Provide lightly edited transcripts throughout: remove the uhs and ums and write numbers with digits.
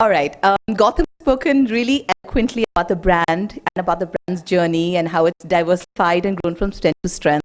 All right. Gautam has spoken really eloquently about the brand and about the brand's journey and how it's diversified and grown from strength to strength.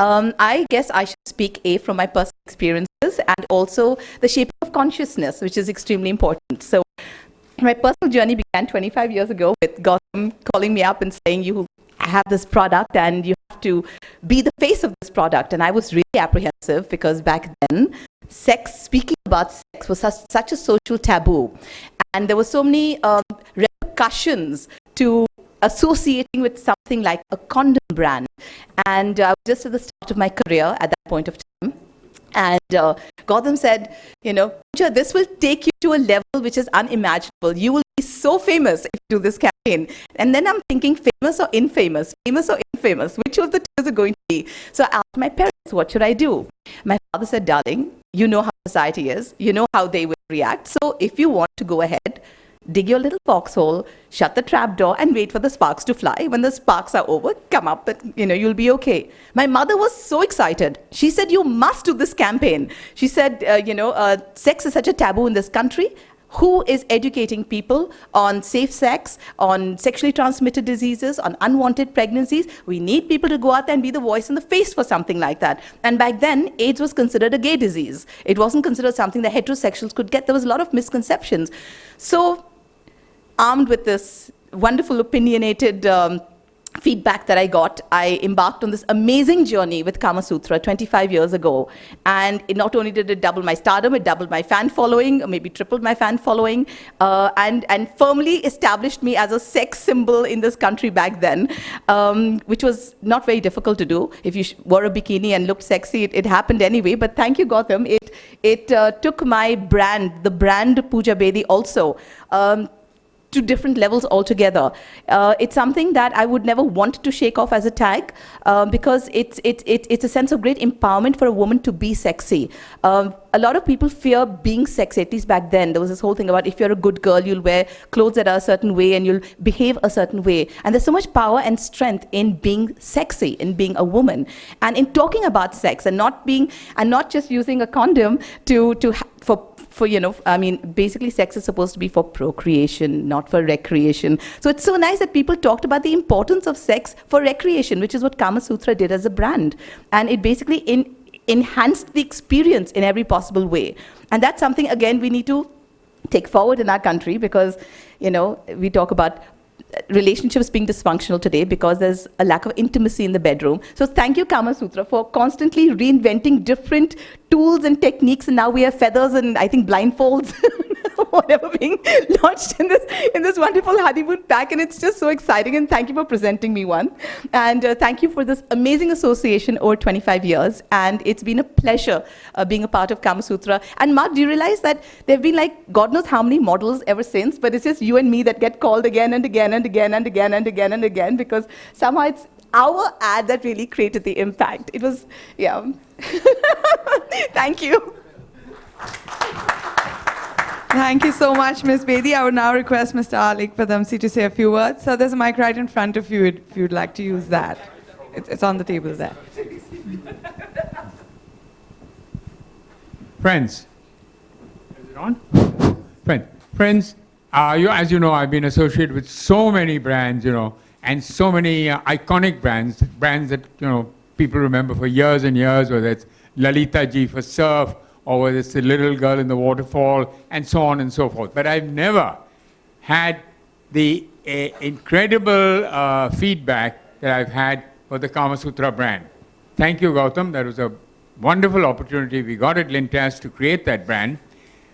I guess I should speak from my personal experiences and also the shaping of consciousness, which is extremely important. So my personal journey began 25 years ago with Gautam calling me up and saying, you have this product and you have to be the face of this product. And I was really apprehensive because back then, speaking about sex was such a social taboo. And there were so many repercussions to associating with something like a condom brand. And I was just at the start of my career at that point of time. And Gautam said, Pooja, this will take you to a level which is unimaginable. You will be so famous if you do this campaign. And then I'm thinking, famous or infamous? Famous or infamous? Which of the two is it going to be? So I asked my parents, what should I do? My father said, darling, you know how society is. You know how they will react. So if you want to go ahead, dig your little foxhole, shut the trap door, and wait for the sparks to fly. When the sparks are over, come up, and you'll be okay. My mother was so excited. She said, you must do this campaign. She said, sex is such a taboo in this country. Who is educating people on safe sex, on sexually transmitted diseases, on unwanted pregnancies? We need people to go out there and be the voice and the face for something like that. And back then, AIDS was considered a gay disease. It wasn't considered something that heterosexuals could get. There was a lot of misconceptions. So, armed with this wonderful opinionated feedback that I got, I embarked on this amazing journey with KamaSutra 25 years ago. And not only did it double my stardom, it doubled my fan following, or maybe tripled my fan following, and firmly established me as a sex symbol in this country back then, which was not very difficult to do. If you wore a bikini and looked sexy, it happened anyway. But thank you, Gautam. It took my brand, the brand Pooja Bedi also, to different levels altogether. It's something that I would never want to shake off as a tag because it's a sense of great empowerment for a woman to be sexy. A lot of people fear being sexy, at least back then. There was this whole thing about if you're a good girl, you'll wear clothes that are a certain way and you'll behave a certain way. And there's so much power and strength in being sexy, in being a woman. And in talking about sex and not just using a condom basically sex is supposed to be for procreation, not for recreation. So it's so nice that people talked about the importance of sex for recreation, which is what KamaSutra did as a brand. And it basically enhanced the experience in every possible way. And that's something, again, we need to take forward in our country because, we talk about relationships being dysfunctional today because there's a lack of intimacy in the bedroom. So thank you, KamaSutra, for constantly reinventing different tools and techniques. And now we have feathers and I think blindfolds, whatever, being launched in this wonderful honeymoon pack. And it's just so exciting. And thank you for presenting me one. And thank you for this amazing association over 25 years. And it's been a pleasure being a part of KamaSutra. And Mark, do you realize that there have been like, God knows how many models ever since, but it's just you and me that get called again and again and again and again and again and again because somehow it's our ad that really created the impact. It was, yeah. Thank you. Thank you so much, Ms. Bedi. I would now request Mr. Alik Padamsi to say a few words. So there's a mic right in front of you if you'd like to use that. It's on the table there. Friends. Is it on? Friends, as you know, I've been associated with so many brands, and so many iconic brands that, people remember for years and years, whether it's Lalita Ji for surf, or whether it's the little girl in the waterfall, and so on and so forth. But I've never had the incredible feedback that I've had for the KamaSutra brand. Thank you, Gautam. That was a wonderful opportunity we got at Lintas to create that brand.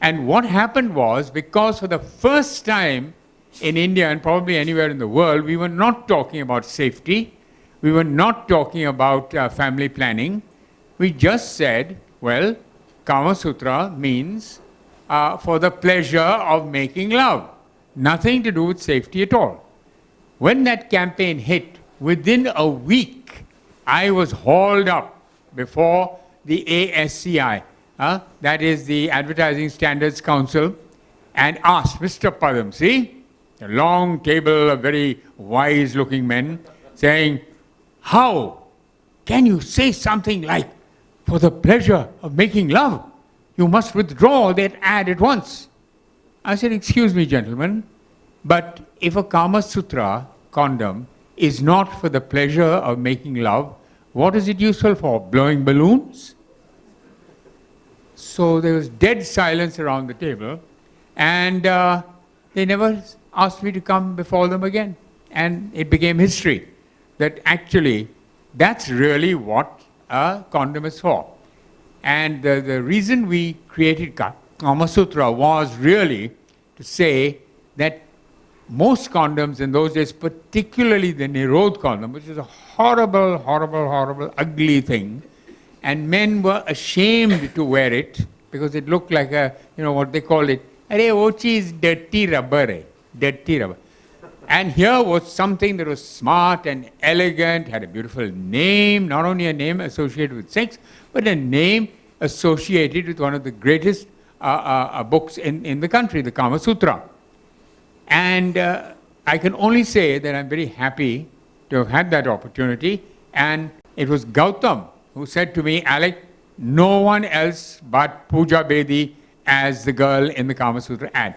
And what happened was, because for the first time in India and probably anywhere in the world, we were not talking about safety. We were not talking about family planning. We just said, well, KamaSutra means for the pleasure of making love. Nothing to do with safety at all. When that campaign hit, within a week, I was hauled up before the ASCI, that is the Advertising Standards Council, and asked Mr. Padamsi, a long table of very wise-looking men, saying, how can you say something like, for the pleasure of making love? You must withdraw that ad at once. I said, excuse me, gentlemen, but if a KamaSutra condom is not for the pleasure of making love, what is it useful for? Blowing balloons? So there was dead silence around the table, and they never asked me to come before them again. And it became history, that actually that's really what a condom is for. And the reason we created KamaSutra was really to say that most condoms in those days, particularly the Nirod condom, which is a horrible, horrible, horrible, ugly thing, and men were ashamed to wear it because it looked like a, what they call it, "Arey, wo cheez dirty rubber hai, dirty rubber." And here was something that was smart and elegant, had a beautiful name, not only a name associated with sex, but a name associated with one of the greatest books in the country, the KamaSutra. And I can only say that I'm very happy to have had that opportunity. And it was Goutam who said to me, "Alec, no one else but Pooja Bedi as the girl in the KamaSutra ad."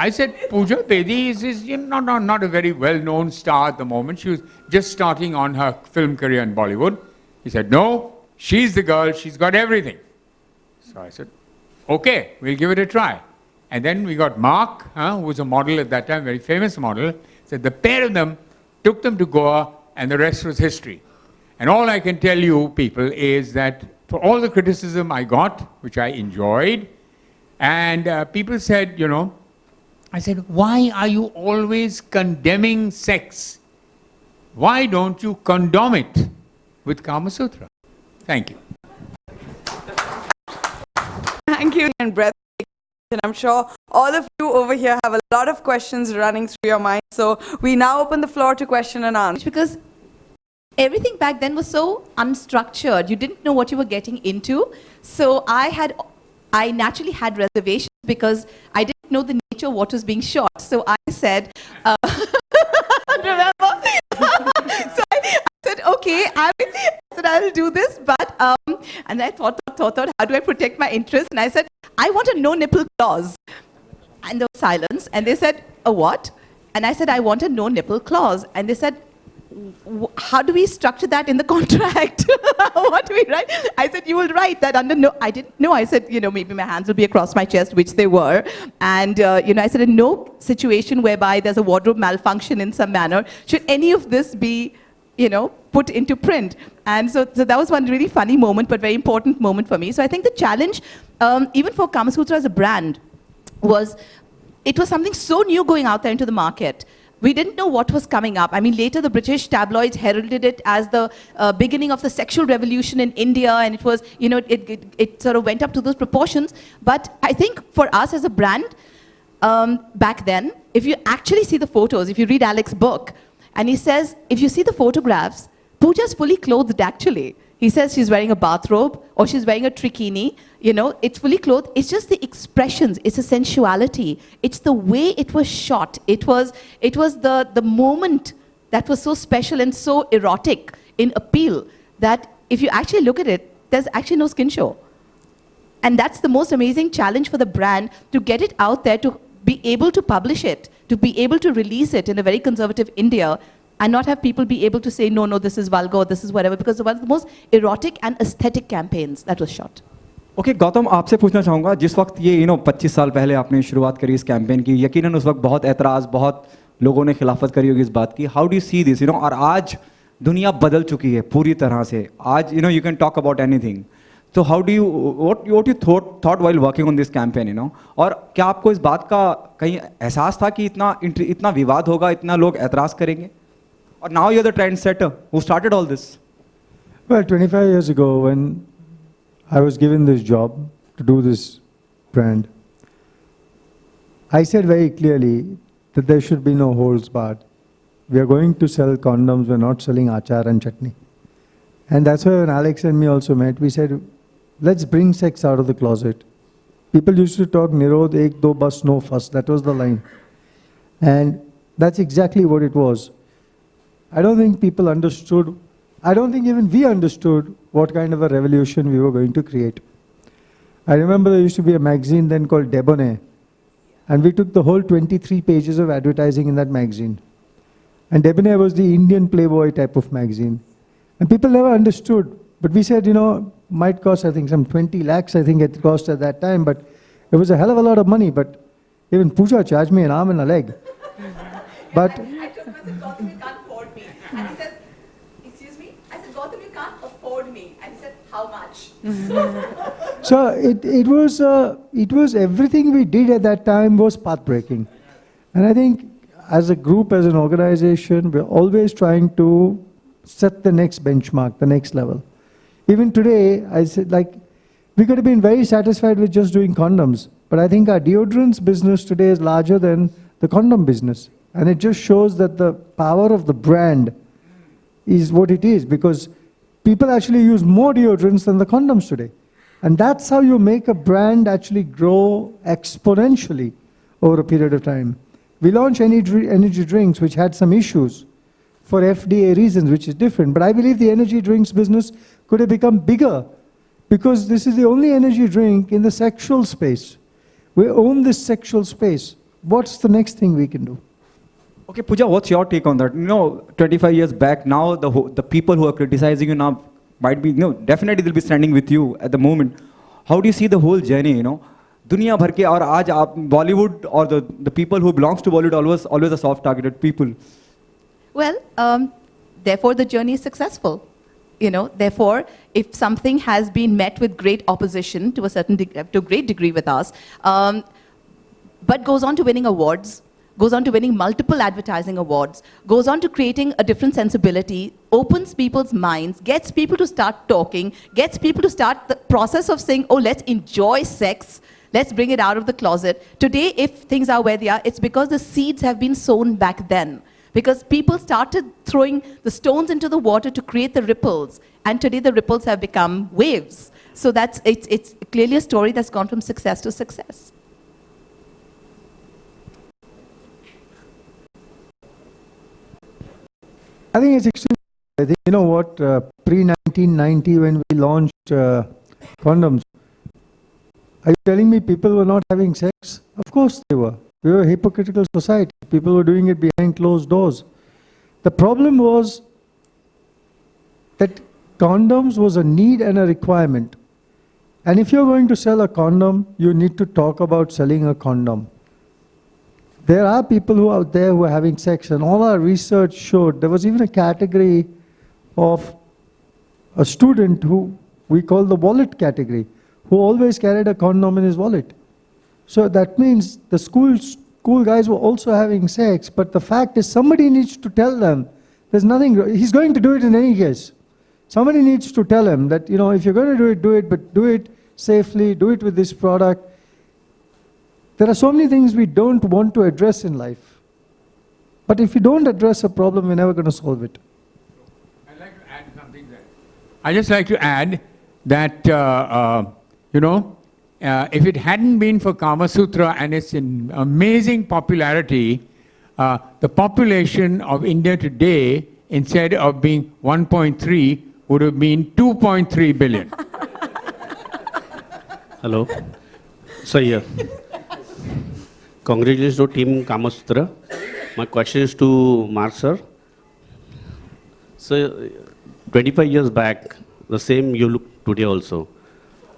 I said, "Pooja Bedi is not a very well-known star at the moment. She was just starting on her film career in Bollywood." He said, "No, she's the girl. She's got everything." So I said, "Okay, we'll give it a try." And then we got Mark, who was a model at that time, very famous model. Said the pair of them took them to Goa, and the rest was history. And all I can tell you, people, is that for all the criticism I got, which I enjoyed, and people said, I said, "Why are you always condemning sex? Why don't you condom it with KamaSutra?" Thank you. Thank you. And breath. And I'm sure all of you over here have a lot of questions running through your mind. So we now open the floor to question and answer. Because everything back then was so unstructured. You didn't know what you were getting into. So I naturally had reservations because I didn't know the nature of what was being shot. So I said, remember? So I said, okay, I'll do this. But, and I thought, how do I protect my interest? And I said, I want a no nipple clause. And there was silence. And they said, a what? And I said, I want a no nipple clause. And they said, how do we structure that in the contract? What do we write? I said, you will write that under no. I didn't know. I said, maybe my hands will be across my chest, which they were. And, I said, in no situation whereby there's a wardrobe malfunction in some manner, should any of this be, put into print. And so that was one really funny moment, but very important moment for me. So I think the challenge, even for KamaSutra as a brand, it was something so new going out there into the market. We didn't know what was coming up. I mean, later the British tabloids heralded it as the beginning of the sexual revolution in India, and it was, it sort of went up to those proportions. But I think for us as a brand, back then, if you actually see the photos, if you read Alec's book, and he says, if you see the photographs, Pooja's fully clothed actually. He says she's wearing a bathrobe or she's wearing a trikini. It's fully clothed. It's just the expressions. It's a sensuality. It's the way it was shot. It was the moment that was so special and so erotic in appeal that if you actually look at it, there's actually no skin show. And that's the most amazing challenge for the brand, to get it out there, to be able to publish it, to be able to release it in a very conservative India, and not have people be able to say, no, this is vulgar, this is whatever, because it was one of the most erotic and aesthetic campaigns that was shot. Okay, Gautam, आपसे पूछना चाहूँगा, जिस वक्त ये 25 साल पहले आपने शुरुआत करी इस कैंपेन की, यकीनन उस वक्त बहुत ऐतराज़, बहुत लोगों ने खिलाफत करी होगी इस बात की. How do you see this, और आज दुनिया बदल चुकी है पूरी तरह से. आज you can talk about anything. So how do you, what you thought while working on this campaign, और क्या आपको इस बात का कहीं एहसास था कि इतना विवाद होगा, इतना लोग ऐतराज़ करेंगे? Or now you're the trendsetter who started all this. Well, 25 years ago, when I was given this job to do this brand, I said very clearly that there should be no holds barred. We are going to sell condoms, we're not selling achar and chutney. And that's why when Alex and me also met, we said, let's bring sex out of the closet. People used to talk, Nirod, ek, do, bas, no fuss. That was the line. And that's exactly what it was. I don't think people understood, I don't think even we understood what kind of a revolution we were going to create. I remember there used to be a magazine then called Debonair. And we took the whole 23 pages of advertising in that magazine. And Debonair was the Indian Playboy type of magazine. And people never understood. But we said, might cost, I think, some 20 lakhs, I think it cost at that time. But it was a hell of a lot of money. But even Pooja charged me an arm and a leg. But I told him, I said, Goutam, you can't afford me. And he said, excuse me? I said, Goutam, you can't afford me. And he said, how much? so it was everything we did at that time was path-breaking. And I think as a group, as an organization, we're always trying to set the next benchmark, the next level. Even today, I said, we could have been very satisfied with just doing condoms. But I think our deodorants business today is larger than the condom business. And it just shows that the power of the brand is what it is, because people actually use more deodorants than the condoms today. And that's how you make a brand actually grow exponentially over a period of time. We launched energy drinks which had some issues for FDA reasons, which is different. But I believe the energy drinks business could have become bigger because this is the only energy drink in the sexual space. We own this sexual space. What's the next thing we can do? Okay, Pooja, what's your take on that? 25 years back, now the people who are criticizing you now might be, definitely they'll be standing with you at the moment. How do you see the whole journey, दुनिया भर के और आज आप Bollywood or the people who belongs to Bollywood always a soft targeted people. Well, therefore the journey is successful. Therefore, if something has been met with great opposition to a great degree with us, but goes on to winning awards, goes on to winning multiple advertising awards, goes on to creating a different sensibility, opens people's minds, gets people to start talking, gets people to start the process of saying, oh, let's enjoy sex, let's bring it out of the closet. Today, if things are where they are, it's because the seeds have been sown back then. Because people started throwing the stones into the water to create the ripples. And today the ripples have become waves. So it's clearly a story that's gone from success to success. I think it's extremely, I think, pre-1990 when we launched condoms, are you telling me people were not having sex? Of course they were. We were a hypocritical society. People were doing it behind closed doors. The problem was that condoms was a need and a requirement. And if you're going to sell a condom, you need to talk about selling a condom. There are people who are out there who are having sex, and all our research showed there was even a category of a student who we call the wallet category, who always carried a condom in his wallet. So that means the school guys were also having sex, but the fact is somebody needs to tell them there's nothing, he's going to do it in any case. Somebody needs to tell him that, if you're going to do it, but do it safely, do it with this product. There are so many things we don't want to address in life. But if we don't address a problem, we're never going to solve it. I'd like to add something there. I'd just like to add that, if it hadn't been for KamaSutra and its amazing popularity, the population of India today, instead of being 1.3, would have been 2.3 billion. Hello. So here. Congratulations to Team KamaSutra. My question is to Mark sir. So 25 years back, the same you look today also.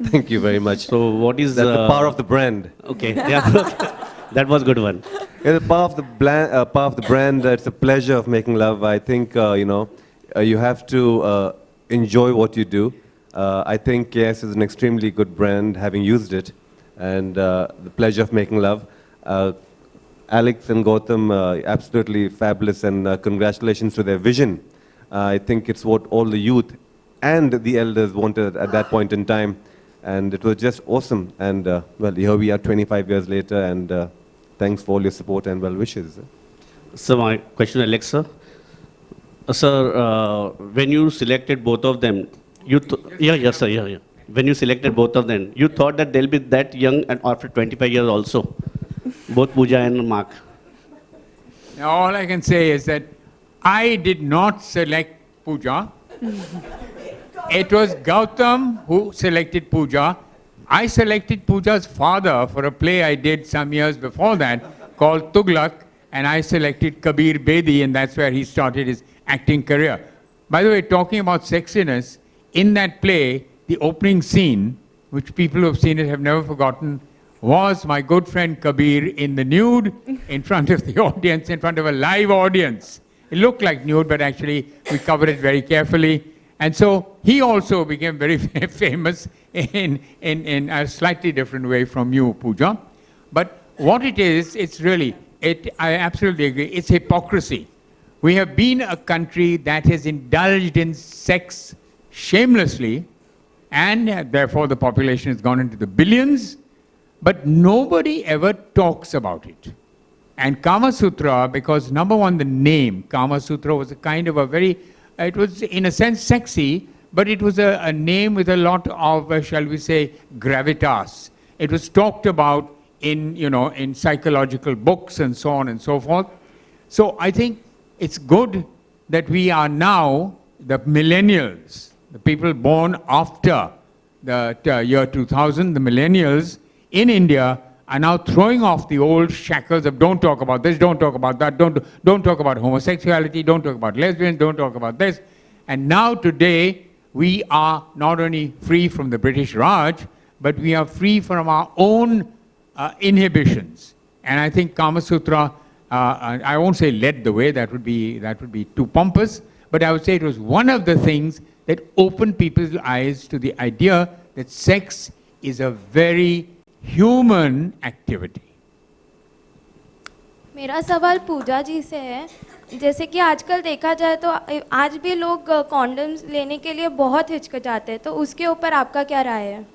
Thank you very much. So what is That's the power of the brand. Okay, yeah, that was good one. Yeah, the power of the brand. It's a pleasure of making love. I think you have to enjoy what you do. I think KS is an extremely good brand, having used it, and the pleasure of making love. Alex and Goutam, absolutely fabulous, and congratulations to their vision. I think it's what all the youth and the elders wanted at that point in time. And it was just awesome. And well, here we are 25 years later, and thanks for all your support and well wishes. So my question, Alex sir. Sir, when you selected both of them, yes sir, yeah. When you selected both of them, you thought that they'll be that young and after 25 years also, both Pooja and Mark. Now, all I can say is that I did not select Pooja. It was Goutam who selected Pooja. I selected Pooja's father for a play I did some years before that called Tughlaq, and I selected Kabir Bedi, and that's where he started his acting career. By the way, talking about sexiness, in that play, the opening scene, which people who have seen it have never forgotten, was my good friend Kabir in the nude in front of the audience, in front of a live audience. It looked like nude, but actually we covered it very carefully. And so he also became very famous in a slightly different way from you, Pooja. But what it is, it's really, I absolutely agree, it's hypocrisy. We have been a country that has indulged in sex shamelessly, and therefore the population has gone into the billions, but nobody ever talks about it. And KamaSutra, because number one, the name KamaSutra was a kind of a very, it was in a sense sexy, but it was a name with a lot of, shall we say, gravitas. It was talked about in, in psychological books and so on and so forth. So I think it's good that we are now, the millennials, the people born after the year 2000, the millennials in India are now throwing off the old shackles of don't talk about this, don't talk about that, don't talk about homosexuality, don't talk about lesbians, don't talk about this. And now today, we are not only free from the British Raj, but we are free from our own inhibitions. And I think KamaSutra, I won't say led the way, that would be too pompous, but I would say it was one of the things that opened people's eyes to the idea that sex is a very human activity. मेरा सवाल पूजा जी से है, जैसे कि आजकल देखा जाए तो आज भी लोग कॉन्डम्स लेने के लिए बहुत हिचकिचाते हैं, तो उसके ऊपर आपका क्या राय है?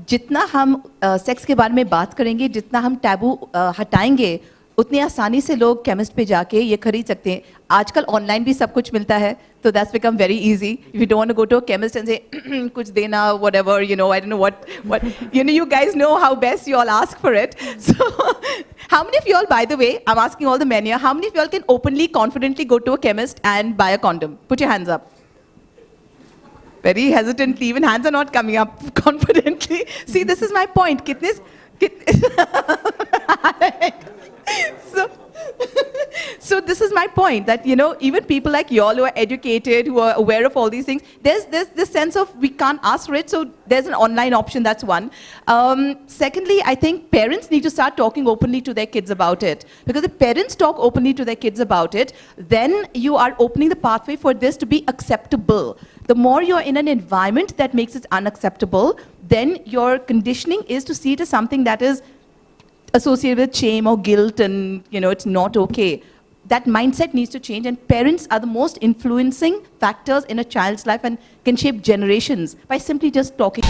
जितना हम सेक्स के बारे में बात करेंगे, जितना हम टैबू हटाएंगे, उतनी आसानी से लोग केमिस्ट पे जाके ये खरीद सकते हैं. आजकल ऑनलाइन भी सब कुछ मिलता है, तो that's become very easy. If you don't want to go to a chemist and say कुछ देना, whatever, I don't know what you guys know how best you all ask for it. So how many of you all, by the way, I'm asking all the men here, how many of you all can openly, confidently go to a chemist and buy a condom? Put your hands up. Very hesitantly, even hands are not coming up confidently. See, this is my point. So this is my point, that even people like you all who are educated, who are aware of all these things, there's this sense of we can't ask for it, so there's an online option. That's one. Secondly, I think parents need to start talking openly to their kids about it, because if parents talk openly to their kids about it, then you are opening the pathway for this to be acceptable. The more you're in an environment that makes it unacceptable, then your conditioning is to see it as something that is associated with shame or guilt, and it's not okay. That mindset needs to change, and parents are the most influencing factors in a child's life and can shape generations by simply just talking.